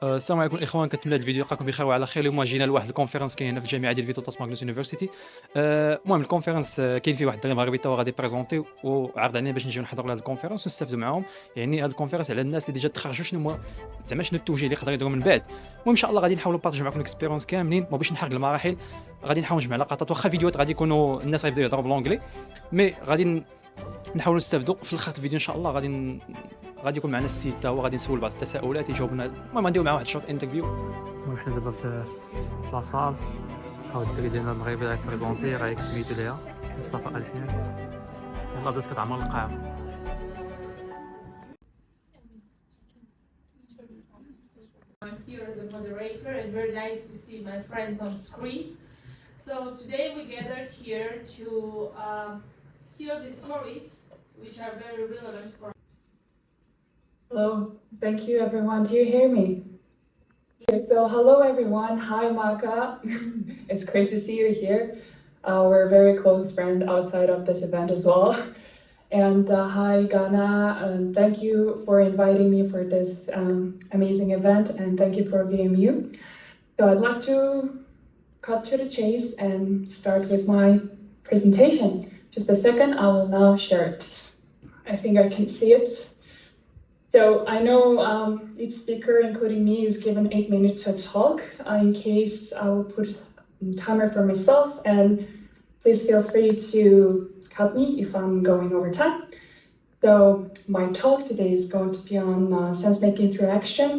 السلام عليكم الاخوان، كنتمنى هذا الفيديو يلقاكم بخير وعلى خير. اليوم جينا لواحد الكونفرنس كاين هنا في الجامعه ديال فيتو ماغنوس يونيفرسيتي. المهم الكونفرنس كاين فيه واحد الدري مغربي تا هو غادي بريزونتي وعرض علينا باش نجيو نحضروا لهاد الكونفرنس ونستافدوا معاهم. يعني هاد الكونفرنس على الناس اللي ديجا تخرجوا شنو زعما شنو التوجيه اللي يقدروا يديروا من بعد. المهم ان شاء الله غادي نحاولوا نبارطاجيو معكم الاكسبيرونس كاملين، ما باش نحرق المراحل، غادي نحاول نجمع لقطات. واخا الفيديوهات غادي يكونوا الناس غيبداو يهضروا بالونجلي، مي غادي نحاولوا نستافدوا. في الاخر الفيديو ان شاء الله غادي يكون معنا السيد تا هو غادي نسول بعض التساؤلات يجاوبنا. المهم غنديروا معاه واحد شوط انترفيو. المهم حنا دابا في لاصال، هاو الدري ديالنا المغربي راك بريزونتي، رايك سميتو ليها مصطفى الحياة. يلاه بدات كتعمر القاعة. I'm here as a moderator and very nice to see my friends on screen. So today we gathered here to hear the stories which are very relevant for. Hello, thank you everyone. Do you hear me? Yeah, so hello everyone. Hi Maka. It's great to see you here. We're a very close friend outside of this event as well. And hi Ghana, and thank you for inviting me for this amazing event, and thank you for VMU. So I'd like to cut to the chase and start with my presentation. Just a second, I will now share it. I think I can see it. So I know each speaker, including me, is given 8 minutes to talk. In case I will put a timer for myself, and please feel free to cut me if I'm going over time. So my talk today is going to be on sense making through action,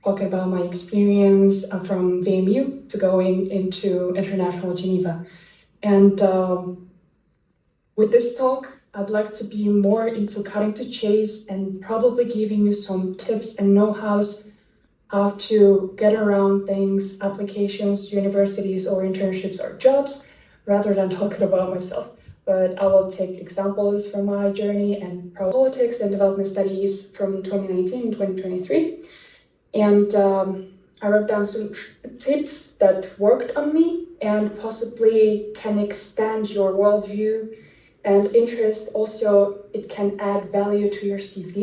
talk about my experience from VMU to going into International Geneva. And with this talk, I'd like to be more into cutting to chase and probably giving you some tips and know-hows how to get around things, applications, universities or internships or jobs, rather than talking about myself. But I will take examples from my journey and politics and development studies from 2019 and 2023. And I wrote down some tips that worked on me and possibly can extend your worldview and interest. Also, it can add value to your CV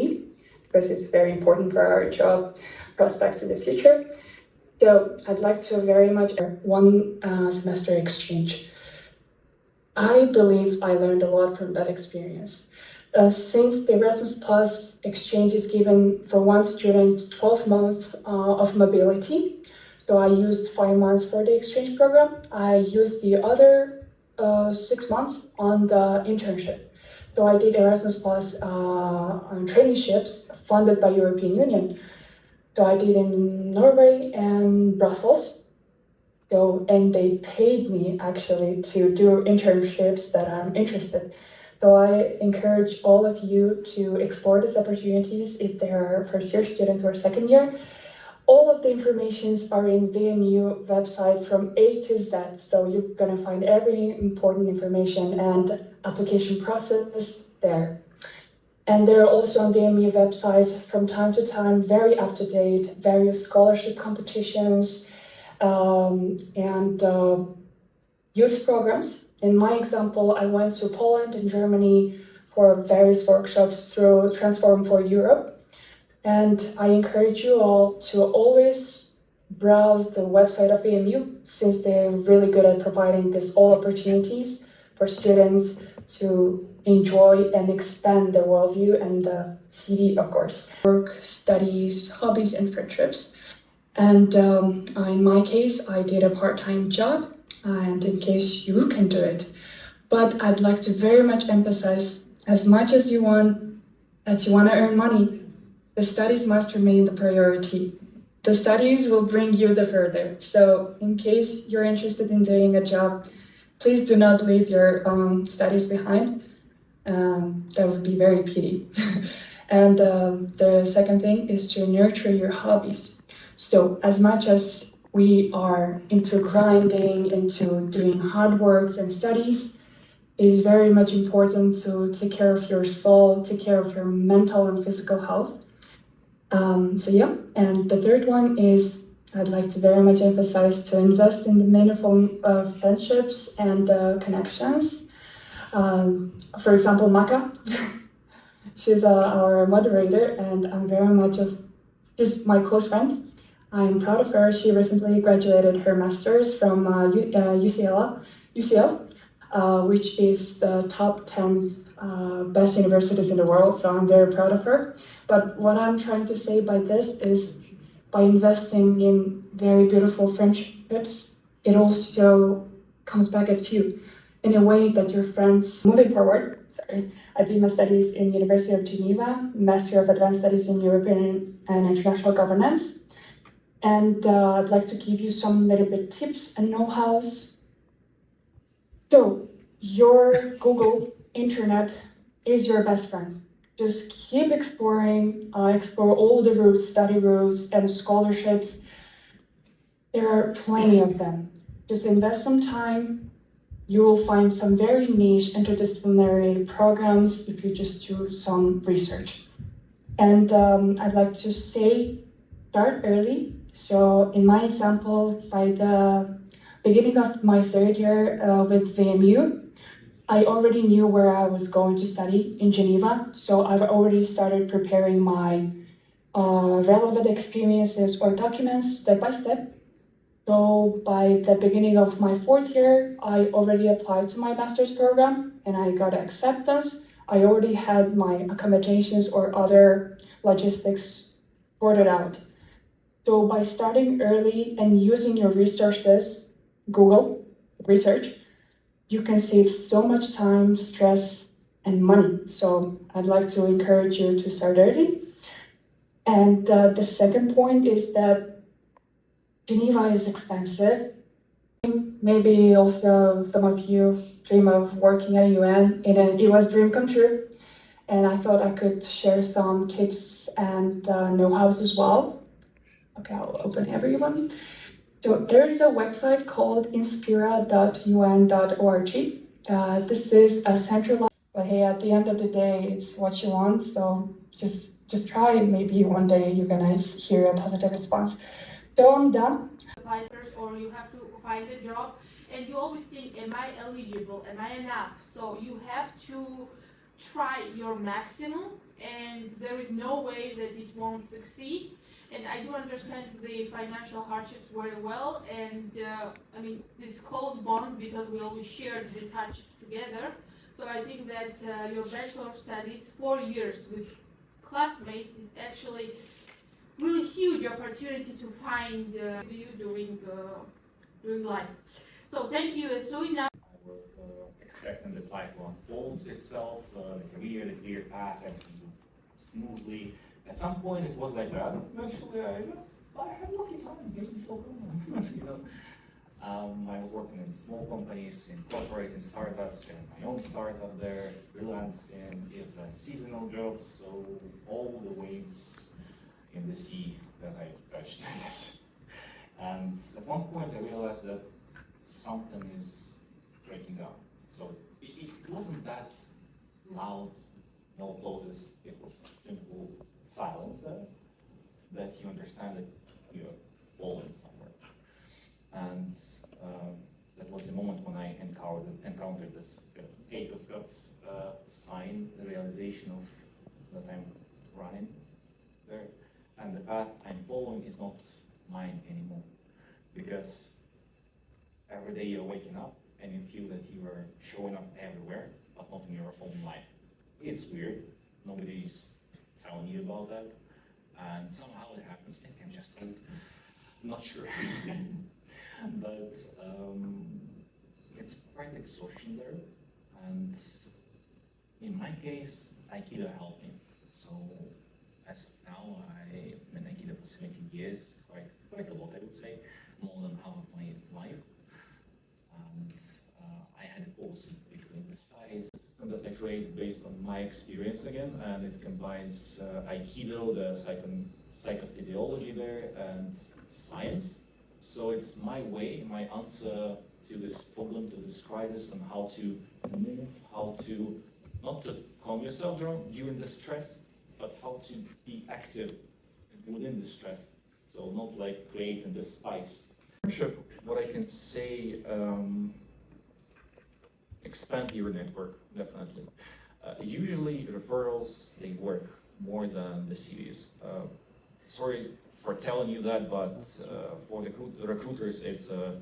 because it's very important for our job prospects in the future. So I'd like to very much one semester exchange. I believe I learned a lot from that experience. Since the Erasmus Plus exchange is given for one student 12 months of mobility, so I used 5 months for the exchange program. I used the other 6 months on the internship. So I did Erasmus Plus on traineeships funded by European Union. So I did in Norway and Brussels. So, and they paid me actually to do internships that I'm interested. So I encourage all of you to explore these opportunities if they are first year students or second year. All of the informations are in VMU website from A to Z. So you're gonna find every important information and application process there. And they're also on VMU website from time to time, very up to date, various scholarship competitions, and youth programs. In my example, I went to Poland and Germany for various workshops through Transform for Europe. And I encourage you all to always browse the website of VMU, since they're really good at providing these all opportunities for students to enjoy and expand their worldview and the CV, of course. Work, studies, hobbies, and friendships. And in my case, I did a part-time job, and in case you can do it. But I'd like to very much emphasize, as much as you want, that you want to earn money, the studies must remain the priority. The studies will bring you the further. So in case you're interested in doing a job, please do not leave your studies behind. That would be very pity. And the second thing is to nurture your hobbies. So as much as we are into grinding, into doing hard works and studies, it is very much important to take care of your soul, take care of your mental and physical health. So yeah, and the third one is I'd like to very much emphasize to invest in the meaningful friendships and connections. For example, Maka, she's our moderator, and I'm very much she's my close friend. I'm proud of her. She recently graduated her master's from UCL, which is the top 10 best universities in the world. So I'm very proud of her. But what I'm trying to say by this is by investing in very beautiful friendships, it also comes back at you in a way that your friends moving forward. I did my studies in University of Geneva, Master of Advanced Studies in European and International Governance. And I'd like to give you some little bit tips and know-hows. So your Google Internet is your best friend. Just keep exploring, explore all the routes, study routes and scholarships. There are plenty of them. Just invest some time. You will find some very niche interdisciplinary programs if you just do some research. And I'd like to say, start early. So in my example, by the beginning of my third year with VMU, I already knew where I was going to study in Geneva. So I've already started preparing my relevant experiences or documents step by step. So by the beginning of my fourth year, I already applied to my master's program and I got acceptance. I already had my accommodations or other logistics sorted out. So by starting early and using your resources, Google research, you can save so much time, stress, and money. So I'd like to encourage you to start early. And the second point is that Geneva is expensive. Maybe also some of you dream of working at UN, and it was a dream come true. And I thought I could share some tips and know-hows as well. Okay, I'll open everyone. So there is a website called inspira.un.org. This is a centralized, but hey, at the end of the day, it's what you want. So just try, and maybe one day you're gonna hear a positive response. So I'm done. Or you have to find a job, and you always think, am I eligible? Am I enough? So you have to try your maximum, and there is no way that it won't succeed. And I do understand the financial hardships very well, and I mean, this close bond because we always shared this hardship together. So I think that your bachelor studies, 4 years with classmates, is actually really huge opportunity to find you during life. So thank you, so now. I was expecting the life to unfold itself, the career, the career path, everything smoothly. At some point, it was like that. Eventually, I had lucky time, getting so good. You know, I was working in small companies, in corporate, in startups, and my own startup there, freelancing, even seasonal jobs. So all the waves in the sea that I touched, I guess. And at one point, I realized that something is breaking down. So it wasn't that loud, no applauses. It was simple silence that you understand that you're falling somewhere. And that was the moment when I encountered this eight of cups sign, the realization of that I'm running there. And the path I'm following is not mine anymore. Because every day you're waking up and you feel that you are showing up everywhere, but not in your own life. It's weird. Nobody's telling you about that. And somehow it happens. Maybe I'm just not sure. But it's quite exhaustion there. And in my case, Aikido helped me. So as of now, I'm in Aikido for 17 years, quite a lot, I would say, more than half of my life. And I had a pause between the studies. System that I created based on my experience again, and it combines Aikido, the psychophysiology there, and science. So it's my way, my answer to this problem, to this crisis, on how to move, how to, not to calm yourself during the stress, but how to be active within the stress. So not like creating the spikes. What I can say, expand your network, definitely. Usually referrals, they work more than the CVs. Sorry for telling you that, but for the recruiters, it's a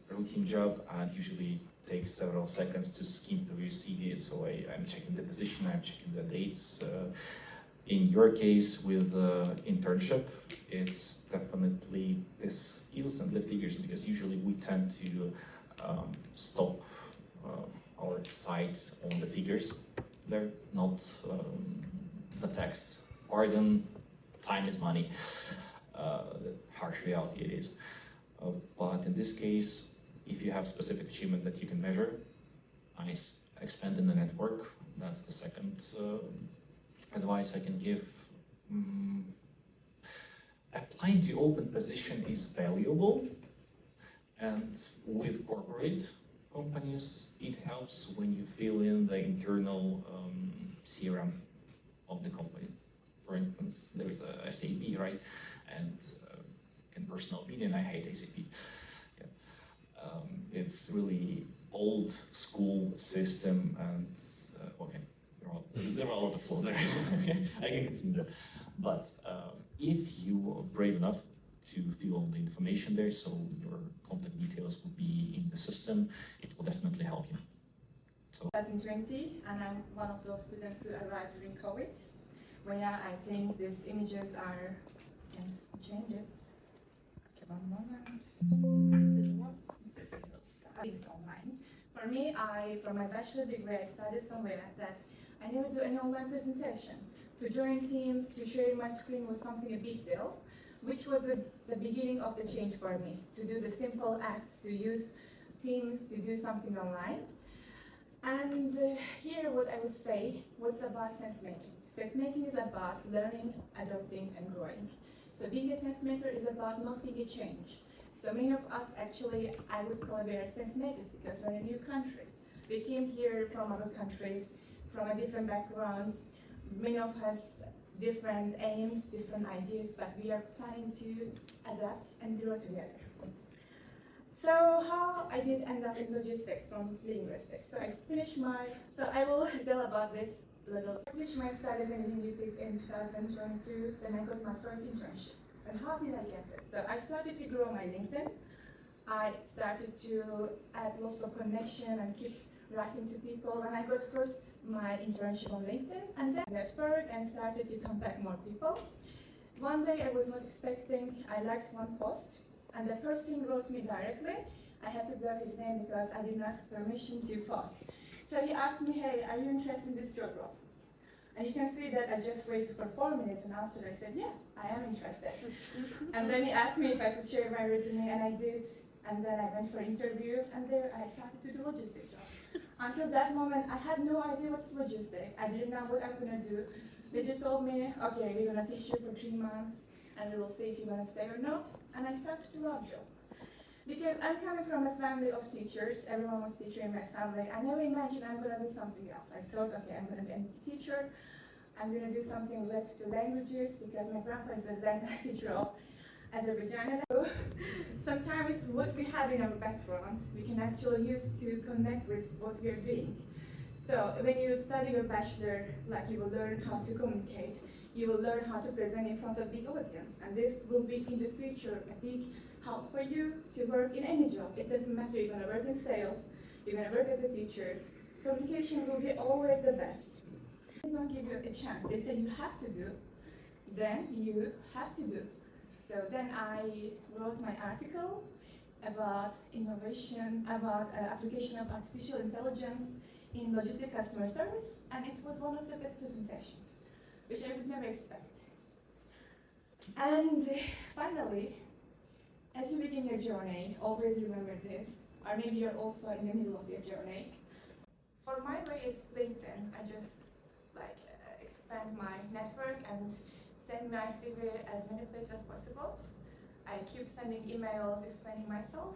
routine job and usually takes several seconds to skim through your CV. So I'm checking the position, I'm checking the dates. In your case with internship, it's definitely the skills and the figures, because usually we tend to stop our sights on the figures. They're not the text. Pardon, time is money. The harsh reality it is. But in this case, if you have specific achievement that you can measure, expand in the network. That's the second advice I can give. Applying to open position is valuable, and with corporate companies, it helps when you fill in the internal CRM of the company. For instance, there is a SAP, right? And in personal opinion, I hate SAP. Yeah. It's really old school system, and okay, there are a lot of flaws there. I can continue. But if you are brave enough to fill all the information there, so your contact details will be in the system, it will definitely help you. So. 2020, and I'm one of those students who arrived during COVID, where I think these images are, let's change it. Okay, one moment. It's online. For me, from my bachelor degree, I studied somewhere that I never do any online presentation. To join teams, to share my screen was something a big deal, which was the beginning of the change for me, to do the simple acts, to use Teams, to do something online. And here what I would say, what's about sense making? Sense making is about learning, adopting, and growing. So being a sense maker is about not being a change. So many of us actually, I would call we are sense makers because we're in a new country. We came here from other countries, from a different backgrounds. Many of us different aims, different ideas, but we are planning to adapt and grow together. So how I did end up in logistics from linguistics. So I will tell about this little. I finished my studies in linguistics in 2022, then I got my first internship. And how did I get it? So I started to grow my LinkedIn. I started to add lots of connection and keep writing to people, and I got first my internship on LinkedIn, and then I got work and started to contact more people. One day I was not expecting, I liked one post, and the person wrote me directly. I had to blur his name because I didn't ask permission to post. So he asked me, hey, are you interested in this job role? And you can see that I just waited for 4 minutes and answered. I said, yeah, I am interested. And then he asked me if I could share my resume, and I did. And then I went for interview, and there I started to do logistic job. Until that moment, I had no idea what's logistic. I didn't know what I'm gonna do. They just told me, okay, we're gonna teach you for 3 months, and we will see if you're gonna stay or not. And I started to love job. Because I'm coming from a family of teachers, everyone was teacher in my family. I never imagined I'm gonna be something else. I thought, okay, I'm gonna be a teacher. I'm gonna do something related to languages because my grandpa is a teacher of Azerbaijani. Sometimes what we have in our background, we can actually use to connect with what we are doing. So when you study your bachelor, like you will learn how to communicate, you will learn how to present in front of big audience, and this will be in the future a big help for you to work in any job. It doesn't matter, you're gonna work in sales, you're gonna work as a teacher, communication will be always the best. They don't give you a chance, they say you have to do, then you have to do. So then I wrote my article about innovation, about application of artificial intelligence in logistic customer service, and it was one of the best presentations, which I would never expect. And finally, as you begin your journey, always remember this, or maybe you're also in the middle of your journey. For my way is LinkedIn. I just expand my network and send my CV as many places as possible. I keep sending emails explaining myself,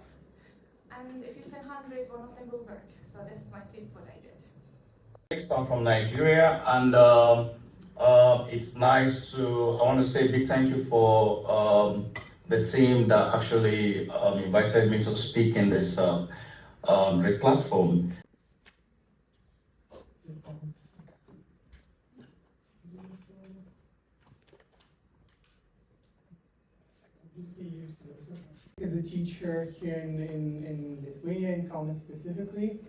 and if you send 100, one of them will work. So this is my tip, what I did. I'm from Nigeria, and it's nice to, I want to say a big thank you for the team that actually invited me to speak in this great platform. just get used to this. As a teacher here in Lithuania, in Kaunas specifically.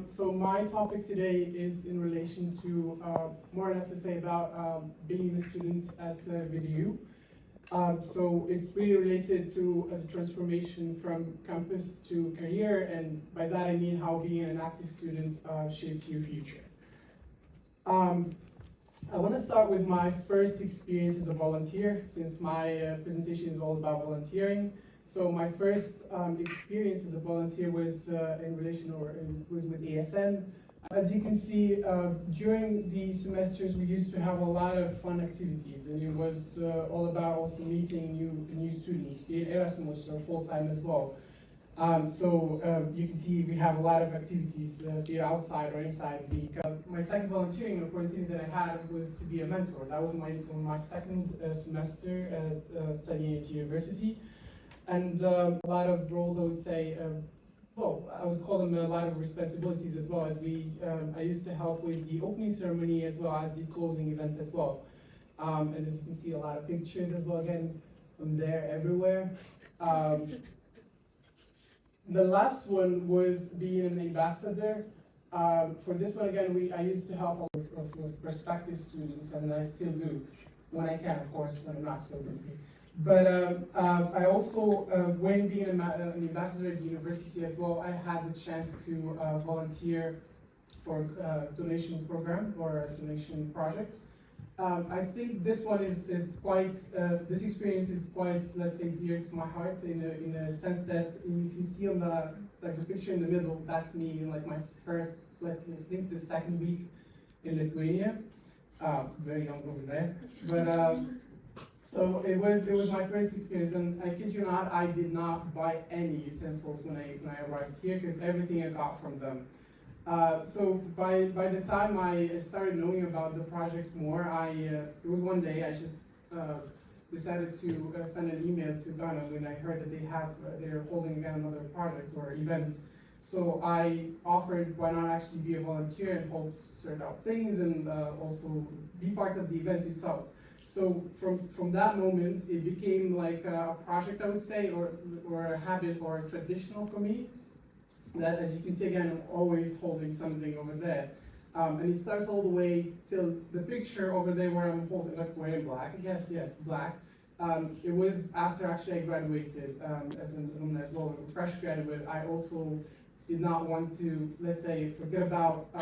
So my topic today is in relation to more or less to say about being a student at Vidiu. So it's really related to the transformation from campus to career, and by that I mean how being an active student shapes your future. I want to start with my first experience as a volunteer, since my presentation is all about volunteering. So my first experience as a volunteer was was with ASN. As you can see, during the semesters we used to have a lot of fun activities, and it was all about also meeting new students, be it Erasmus or full-time as well. You can see we have a lot of activities, be it outside or inside the. My second volunteering opportunity that I had was to be a mentor. That was my second semester studying at university, and a lot of roles I would say. I would call them a lot of responsibilities as well, as I used to help with the opening ceremony as well as the closing event as well. And as you can see, a lot of pictures as well. Again, I'm there everywhere. The last one was being an ambassador. For this one, again, I used to help with prospective students, and I still do, when I can, of course, when I'm not so busy. But I also, when being an ambassador at the university as well, I had the chance to volunteer for a donation program or a donation project. I think this one is quite, this experience is quite, let's say, dear to my heart in a sense that if you see on the picture in the middle, that's me in like my first, I think the second week in Lithuania. Very young over there. But so it was my first experience, and I kid you not, I did not buy any utensils when I arrived here, because everything I got from them. So by the time I started knowing about the project more, it was one day I just decided to send an email to Ghana when I heard that they're holding again another project or event. So I offered why not actually be a volunteer and help sort out things and also be part of the event itself. So from that moment, it became like a project, I would say, or a habit or a traditional for me. That, as you can see again, I'm always holding something over there. And it starts all the way till the picture over there where I'm holding, like wearing black, I guess, yeah, black. It was after actually I graduated as an alumni as well, a fresh graduate. I also did not want to, let's say, forget about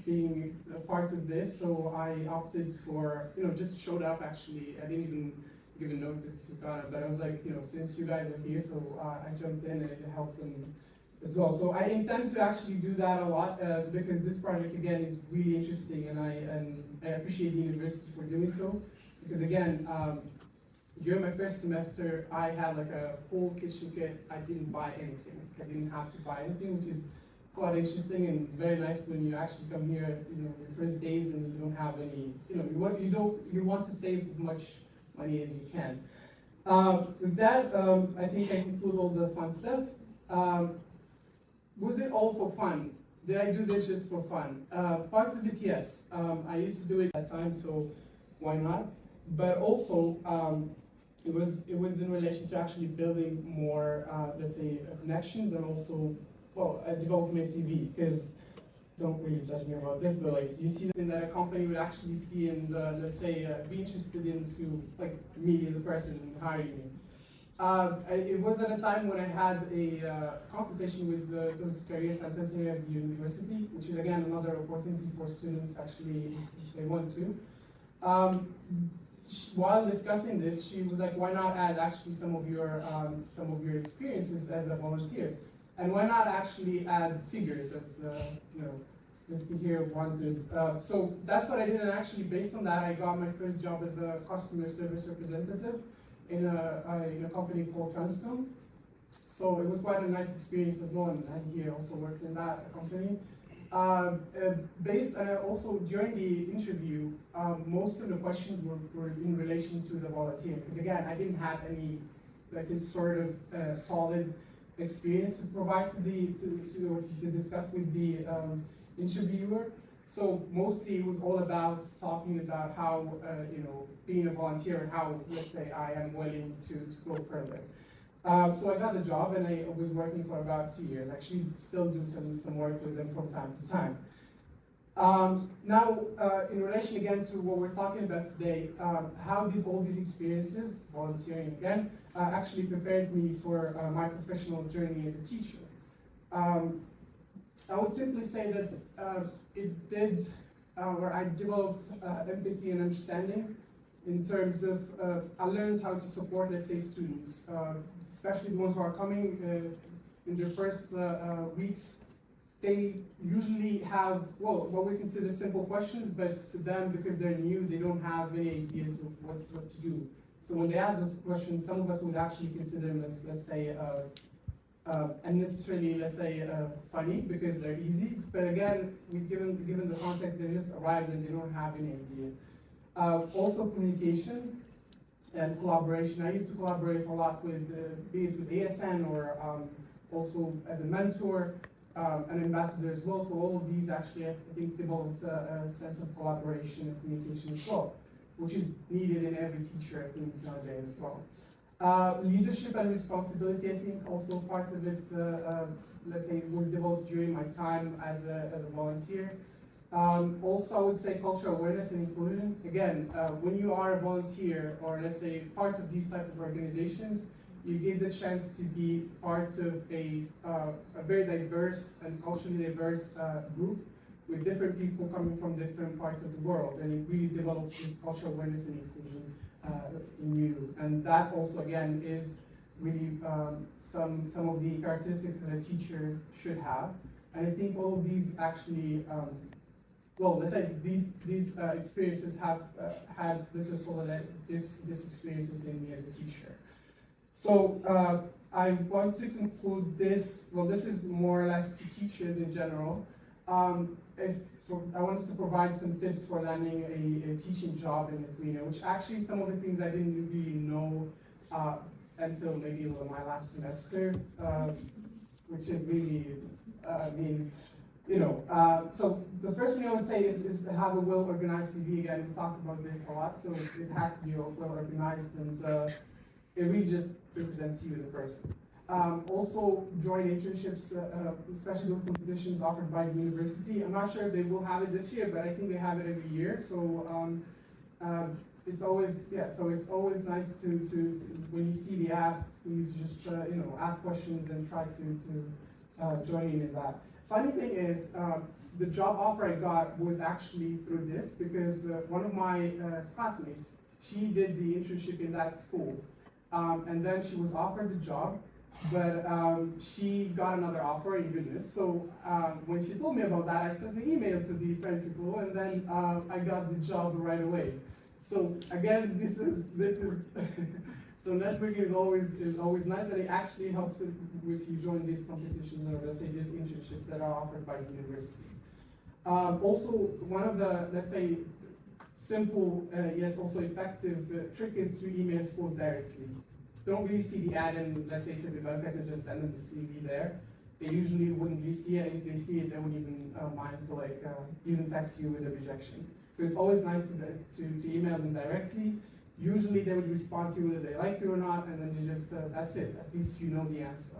being a part of this, so I opted for, just showed up actually. I didn't even give a notice to Ghana, but I was like, since you guys are here, so I jumped in and helped them as well. So I intend to actually do that a lot because this project again is really interesting, and I appreciate the university for doing so. Because again, during my first semester, I had like a whole kitchen kit. I didn't buy anything. I didn't have to buy anything, which is quite interesting and very nice when you actually come here, your first days and you don't have any, you want to save as much money as you can. With that, I think I conclude all the fun stuff. Was it all for fun? Did I do this just for fun? Parts of it, yes. I used to do it at time, so why not? But also, it was in relation to actually building more, let's say, connections, and also, developing my CV. Because don't really judge me about this, but like you see that a company would actually see and let's say be interested into like me as a person and hiring me. It was at a time when I had a consultation with those career centers here at the university, which is again another opportunity for students actually if they want to. While discussing this, she was like, "Why not add actually some of your experiences as a volunteer, and why not actually add figures as this kid here wanted." So that's what I did, and actually based on that, I got my first job as a customer service representative in a company called Transcom. So it was quite a nice experience as well, and I here also worked in that company. Also during the interview, most of the questions were in relation to the volunteer, because again, I didn't have any, let's say, sort of solid experience to provide to discuss with the interviewer. So mostly it was all about talking about how, being a volunteer and how, let's say, I am willing to go further. So I got the job and I was working for about 2 years. Actually, still do some work with them from time to time. Now, in relation again to what we're talking about today, how did all these experiences, volunteering again, actually prepared me for my professional journey as a teacher? I would simply say that it did, where I developed empathy and understanding in terms of, I learned how to support, let's say, students, especially the ones who are coming in their first weeks. They usually have, well, what we consider simple questions, but to them, because they're new, they don't have any ideas of what to do. So when they ask those questions, some of us would actually consider them as, let's say, unnecessarily, let's say, funny, because they're easy. But again, given the context, they just arrived and they don't have any idea. Also communication and collaboration. I used to collaborate a lot with, be it with ASN or also as a mentor, an ambassador as well. So all of these actually, I think, developed a sense of collaboration and communication as well, which is needed in every teacher, I think, nowadays as well. Leadership and responsibility, I think, also part of it, let's say, was developed during my time as a volunteer. Also, I would say cultural awareness and inclusion. Again, when you are a volunteer or, let's say, part of these type of organizations, you get the chance to be part of a very diverse and culturally diverse group with different people coming from different parts of the world, and it really develops this cultural awareness and inclusion in you. And that also, again, is really some of the characteristics that a teacher should have. And I think all of these actually, well, let's say these experiences have had this experiences in me as a teacher. So I want to conclude this. Well, this is more or less to teachers in general. I wanted to provide some tips for landing a teaching job in Lithuania, which actually some of the things I didn't really know until maybe my last semester, which is really, so the first thing I would say is to have a well-organized CV. Again, we talked about this a lot, so it has to be well-organized, and it really just represents you as a person. Also join internships, especially those competitions offered by the university. I'm not sure if they will have it this year, but I think they have it every year. So it's always, so it's always nice to when you see the app, please just ask questions and try to join in that. Funny thing is, the job offer I got was actually through this, because one of my classmates, she did the internship in that school, and then she was offered the job. But she got another offer in Vilnius. So when she told me about that, I sent an email to the principal, and then I got the job right away. So again, this is so networking is always nice, and it actually helps if you join these competitions or, let's say, these internships that are offered by the university. Also, one of the, let's say, simple yet also effective trick is to email schools directly. Don't really see the ad and, let's say, send and just send them the CV there. They usually wouldn't really see it, and if they see it, they wouldn't even mind to even text you with a rejection. So it's always nice to email them directly. Usually they would respond to you whether they like you or not, and then they just, that's it. At least you know the answer.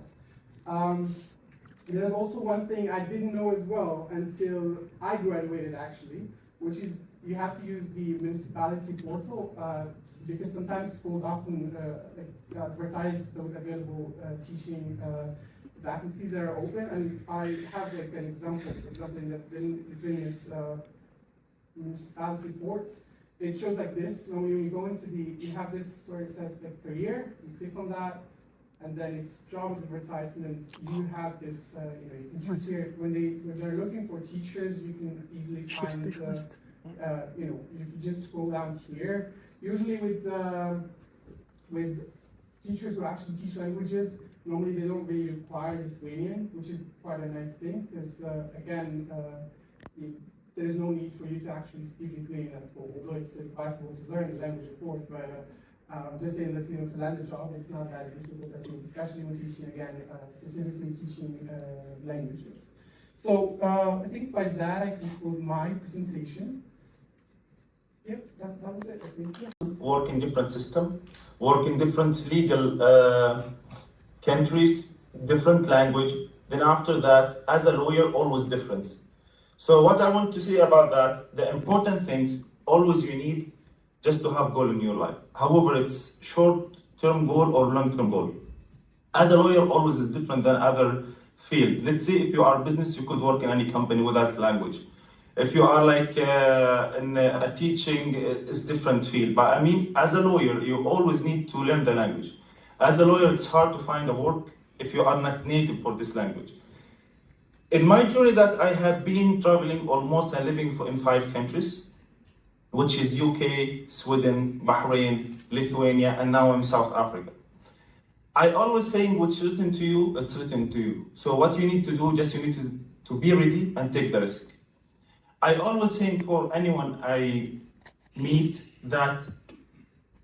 There's also one thing I didn't know as well until I graduated, actually, which is you have to use the municipality portal because sometimes schools often advertise those available teaching vacancies that are open. And I have an example. For example, in the Vilnius municipality port, it shows like this. So when you go into you have this where it says career. You click on that, and then it's job advertisement. You have this. You can choose here when they're looking for teachers. You can easily find. You can just scroll down here. Usually with teachers who actually teach languages, normally they don't really require Lithuanian, which is quite a nice thing, because again, there is no need for you to actually speak Lithuanian at school, although it's advisable to learn the language, of course, but just saying that to land a job, it's not that difficult, I think, especially when teaching, again, specifically teaching languages. So I think by that I conclude my presentation. Yep, that was it. I think. Work in different system, work in different legal countries, different language. Then after that, as a lawyer, always different. So what I want to say about that, the important things, always you need just to have goal in your life. However, it's short-term goal or long-term goal. As a lawyer, always is different than other field. Let's say if you are a business, you could work in any company without language. If you are like in a teaching, it's different field. But I mean, as a lawyer, you always need to learn the language. As a lawyer, it's hard to find a work if you are not native for this language. In my journey that I have been traveling almost and living in 5 countries, which is UK, Sweden, Bahrain, Lithuania, and now I'm South Africa. I always saying what's written to you, it's written to you. So what you need to do, just you need to be ready and take the risk. I always saying for anyone I meet that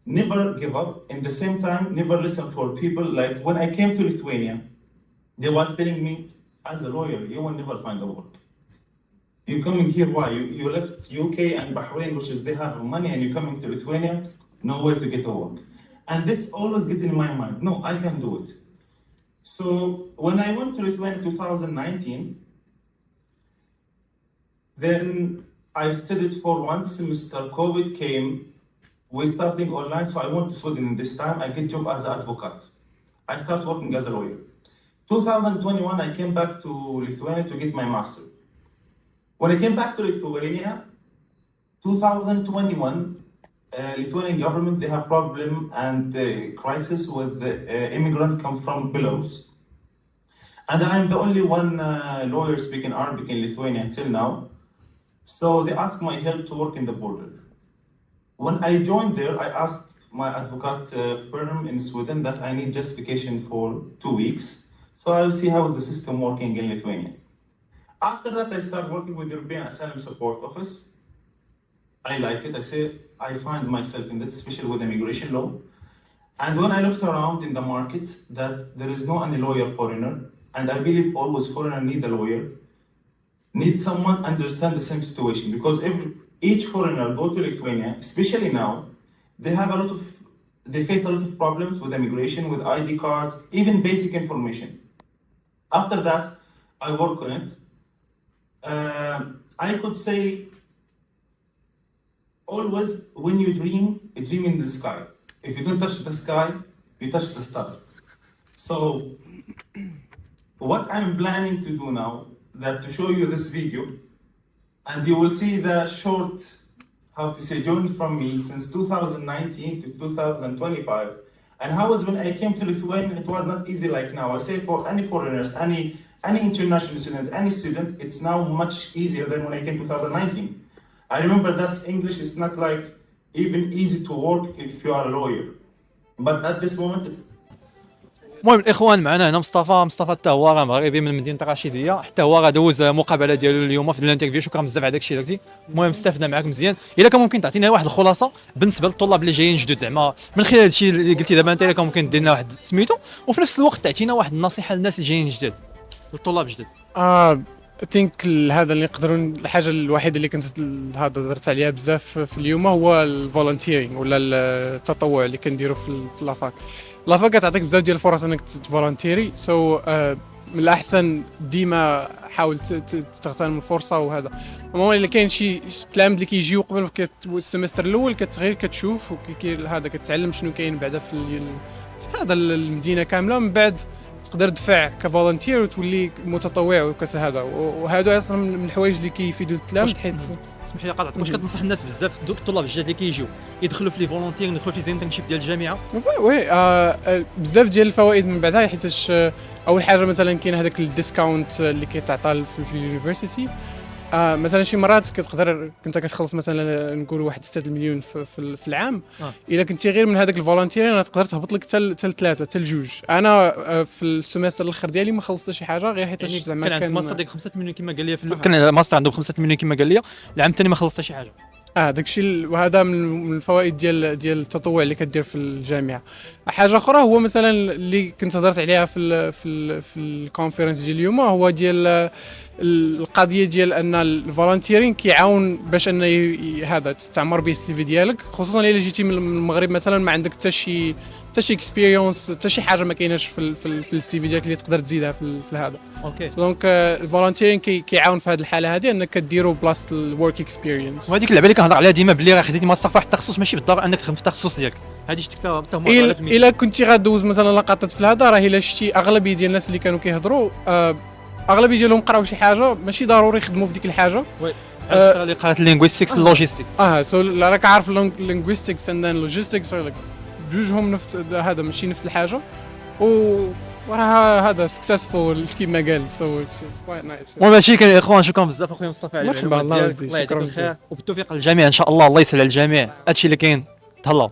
never give up. In the same time, never listen for people. Like when I came to Lithuania, they was telling me, as a lawyer, you will never find a work. You coming here, why? You left UK and Bahrain, which is they have money, and you coming to Lithuania, nowhere to get a work. And this always gets in my mind, no, I can do it. So when I went to Lithuania in 2019, then I studied for 1 semester, COVID came, we starting online, so I went to Sweden this time, I get job as an advocate. I start working as a lawyer. 2021, I came back to Lithuania to get my master. When I came back to Lithuania, 2021, Lithuanian government, they have problem and crisis with immigrants come from Belarus. And I'm the only one lawyer speaking Arabic in Lithuania until now. So they asked my help to work in the border. When I joined there, I asked my advocate firm in Sweden that I need justification for 2 weeks. So I'll see how is the system working in Lithuania. After that, I started working with European Asylum Support Office. I like it. I say I find myself in that, especially with immigration law. And when I looked around in the market, that there is no any lawyer foreigner, and I believe always foreigner need a lawyer, need someone understand the same situation, because if each foreigner go to Lithuania, especially now, they face a lot of problems with immigration, with ID cards, even basic information. After that, I work on it. I could say, always when you dream in the sky. If you don't touch the sky, you touch the stars. So what I'm planning to do now, that to show you this video, and you will see the short, how to say, journey from me since 2019 to 2025, and how was when I came to Lithuania, it was not easy like now. I say for any foreigners, any international student, any student, it's now much easier than when I came 2019. I remember that English is not like even easy to work if you are a lawyer. But at this moment, it's المهم الاخوان معنا هنا مصطفى حتى هو راه مغربي من مدينه الرشيديه، حتى هو راه دوز مقابله ديالو اليوم في الانترفيو. شكرا بزاف على داكشي اللي درتي. المهم استفدنا معاك مزيان. الا كان ممكن تعطينا واحد الخلاصه بالنسبه للطلاب اللي جايين جدد، زعما من خلال هادشي اللي قلتي دابا انت، الا كان ممكن دير لنا واحد سميتو، وفي نفس الوقت تعطينا واحد النصيحه للناس اللي جايين جدد، للطلاب جدد. ثينك هذا اللي نقدروا، الحاجه الوحيده اللي كنت هضرت عليها بزاف في اليوم هو الفولونتيرينغ ولا التطوع اللي كنديروا في لافاك. لافاك كتعطيك بزاف ديال الفرص انك تفولونتيري. من الاحسن ديما حاول تغتنم الفرصه. وهذا المهم الا كاين شي تلامذ اللي كيجيو قبل السيمستر الاول كتغير كتشوف هذا كتعلم شنو كاين بعدا في هذا المدينه كامله، من بعد تقدر تدفع كفولنتير وتولي متطوع وكذا. هذا وهذا اصلا من الحوايج اللي كيفيدوا التلامذ. حيت اسمح لي قاطعتك، واش كتنصح الناس بزاف دوك الطلاب الجداد اللي كيجيو يدخلوا في لي فولونتير، يدخلوا في زينترنشيب ديال الجامعه؟ وي بزاف ديال الفوائد من بعدها، حيتاش اول حاجه مثلا كاين هذاك الديسكاونت اللي كيتعطى في اليونيفرسيتي. مثلا شي مرات كتقدر كنت كتخلص مثلا نقول واحد 6 مليون في العام. الا كنتي غير من هذاك الفولونتير تقدر تهبط لك حتى 3 حتى 2. انا في السيمستر الاخر ديالي ما خلصتش شي حاجه غير حيت زعما كان عندك ماستر ديك 5 مليون كما قال لي كان ماستر عنده 5 مليون كما قال لي، العام الثاني ما خلصت شي حاجه. داكشي وهذا من الفوائد ديال التطوع اللي كدير في الجامعه. حاجه اخرى هو مثلا اللي كنت هضرت عليها في الكونفرنس ديال اليوم، هو ديال القضيه ديال ان الفولنتيرين كيعاون باش ان هذا تستعمر به السي في ديالك، خصوصا الا جيتي من المغرب مثلا ما عندك حتى شي اكسبيريونس، حتى شي حاجه ما كايناش في السي في ديالك اللي تقدر تزيدها في هذا. اوكي. دونك الفولنتيرين كيعاون في هذه الحاله هذه انك كديروا بلاصه الورك اكسبيرينس. وهذيك اللعبه اللي كنهضر عليها ديما بلي راه خديتي ماستر في واحد التخصص ماشي بالضروره انك تخدم في التخصص ديالك. هذه شفتها حتى هما الا كنتي غدوز مثلا لقطات في هذا، راه الا شتي اغلبيه ديال الناس اللي كانوا كيهضروا اغلبيه ديالهم قراو شي حاجه، ماشي ضروري يخدموا في ديك الحاجه. اللي قرات اللينغويستكس اللوجيستكس. سو راك عارف اللينغويستكس اند لوجيستكس جوجهم نفس هذا، ماشي نفس الحاجه، وراه هذا سكسسفول كيما قال. سو اتس كويت نايس. المهم هادشي كان الاخوان، شكرا بزاف اخويا مصطفى على مرحبا، الله المعلومات ديالك. يوديك، الله يعطيك شكرا الخير بزاف. وبالتوفيق للجميع ان شاء الله. الله يسهل على الجميع. هادشي اللي كاين. تهلاو.